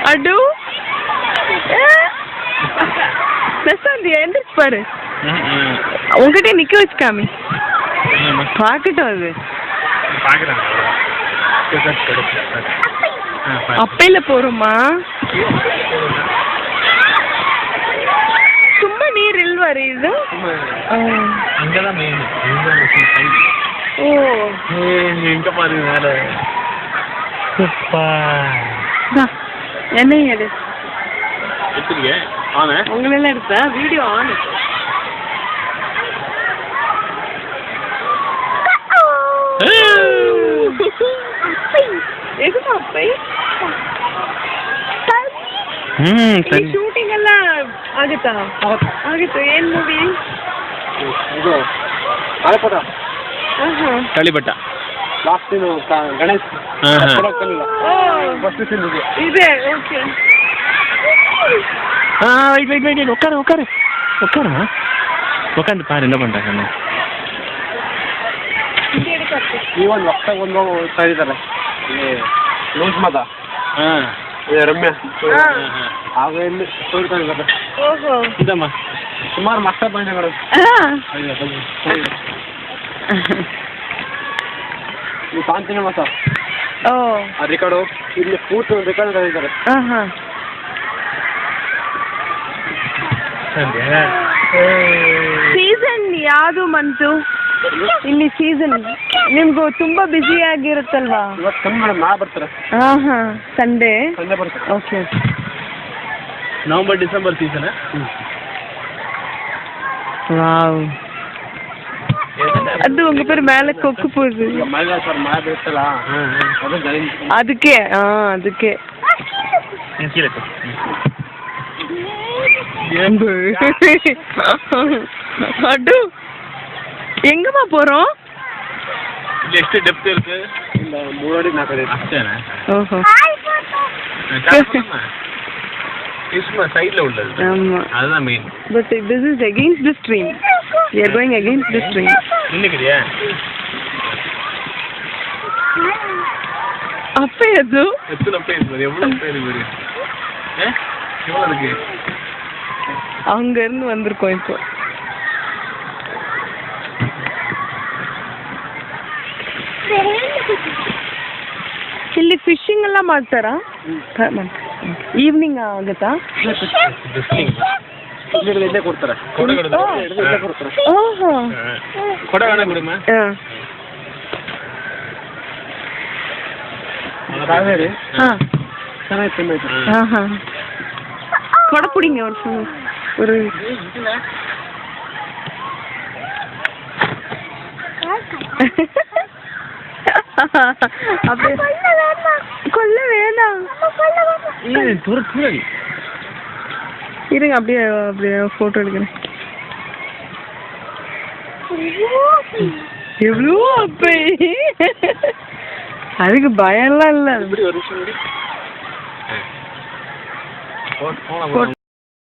அடு பிரசாந்த் எந்திரிச்சு பாரு. உங்ககிட்ட நிக்க வச்சுக்காமி பாக்கட்டும். அது அப்பையில போறோமா? சும்மா நீர் இல் வரையுது. ஓ எங்க பாருங்க வேற. என்ன எடு எடுத்துருங்க. ஆன உங்களெல்லாம் எடுத்த வீடியோ ஆன். ಎದುರು ಅಪ್ಪೈ ಶೂಟಿಂಗ್ ಎಲ್ಲ ಆಗುತ್ತಾ? ಆಗಿತ್ತು. ಏನ್ ಮೂವಿ? ಇದು ತಾಳಿಪಟ ಲಾಸ್ಟ್ ಗಣೇಶ್ ಇದೆ. ಓಕೆ. வெயிட் உட்காந்து பாரு என்ன பண்றாங்க. ಇವನ್ ಹೊಸ ಒಂದು ಹೋಗ್ತಾ ಇದ್ದಾರೆ ಲೂಸ್ ಮತ ರಮ್ಯಾ ಆಗ ಇಲ್ಲಿ ತೋರ್ತಾ ಇದ್ದಾರೆ. ಇದಮ್ಮ ಸುಮಾರು ಮಾಸ್ಟರ್ ಪಾಯಿಂಟ್ಗಳು ನೀವು ಕಾಣ್ತೀನಿ ಮತ ಆ ರೆಕಾರ್ಡು ಇಲ್ಲಿ ಕೂತು ರೆಕಾರ್ಡ್ ಹೇಳಿದ್ದಾರೆ. ಸೀಸನ್ ಯಾವುದು ಮಂತು ಇಲ್ಲಿ? ಸೀಸನ್ ನಿಮ್ಗೂ ತುಂಬಾ ಬ್ಯುಸಿ ಆಗಿರುತ್ತಲ್ವಾ? ಇವತ್ತು ಕಮ್ಮಿ ಮೇಡಮ್, ನಾ ಬರ್ತಾರೆ. ಸಂಡೇ ಬರ್ತಾರೆ. Okay. November December season. Wow, அது உங்க பேர் மேல கொக்கு போகுது. மழை சார், மழை பேசல அதுக்கே. அதுக்கே அடு எங்கம்மா போறோம்? ಎಷ್ಟು ಡೆಪ್ತ್ ಇರುತ್ತೆ? ಇಲ್ಲ 3 ಅಡಿ 4 ಅಡಿ ಅಷ್ಟೇನಾ? ಓಹೋ, ಇಸ್ಮ ಸೈಡ್ல உள்ளது. ஆமா, அதுதான் main. But this is against the stream. We are going against the stream. நின்னுக்கிறியா? அப்ப எது எத்தனை பேர் இருக்கு? எவ்வளவு பேர் இருக்கு? எவ்வளவு இருக்கு? அங்க இருந்து வந்திருக்கோம் இப்போ. ಇಲ್ಲಿ ಫಿಶಿಂಗ್ ಎಲ್ಲ ಮಾಡ್ತಾರಾ? ಈವ್ನಿಂಗ್ ಆಗುತ್ತಾ? ಇಲ್ಲೇ ಕೊಡ್ತಾರೆ. ಓಹೋ, ಕೊಡ ಹಣ ಬಿಡಮ್ಮ. ಕಾವೇರಿ ಚೆನ್ನಾಗಿ கொடை பிடிங்க ஒரு அப்படியே கொல்ல வேணாம். இருங்க, அப்படியே அப்படியே போட்டோ எடுக்கிறேன். எவ்வளோ அப்ப அதுக்கு பயம்லாம் இல்லை.